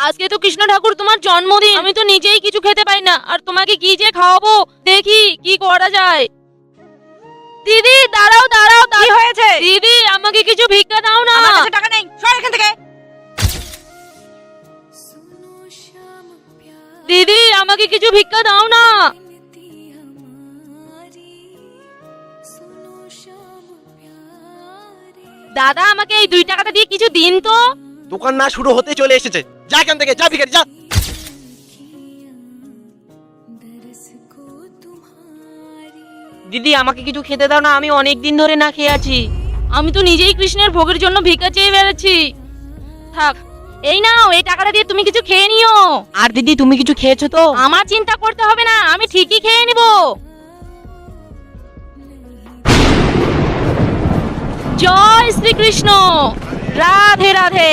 আজকে তো কৃষ্ণ ঠাকুর তোমার জন্মদিন, আমি তো নিজেই কিছু খেতে পাই না, আর তোমাকে কি যে খাওয়াবো, দেখি কি করা যায়। দিদি দাঁড়াও দাঁড়াও, কি হয়েছে? দিদি আমাকে কিছু ভিক্ষা দাও না। আমার কাছে টাকা নেই, সর এখান থেকে। দিদি আমাকে কিছু ভিক্ষা দাও না। দাদা আমাকে এই 2 টাকাটা দিয়ে কিছু দিন তো। দোকান না শুরু হতে চলে এসেছে, যা এখান থেকে, যা ভিখারি যা। দিদি আমাকে কিছু খেতে দাও না, আমি অনেক দিন ধরে না খেয়ে আছি। আমি তো নিজেই কৃষ্ণের ভোগের জন্য ভিক্ষা চেয়ে বেড়াচ্ছি। থাক, এই নাও, এই টাকাটা দিয়ে তুমি কিছু খেয়ে নিও। আর দিদি তুমি কিছু খেয়েছো তো? আমার চিন্তা করতে হবে না, আমি ঠিকই খেয়ে নিব। জয় শ্রীকৃষ্ণ, রাধে রাধে।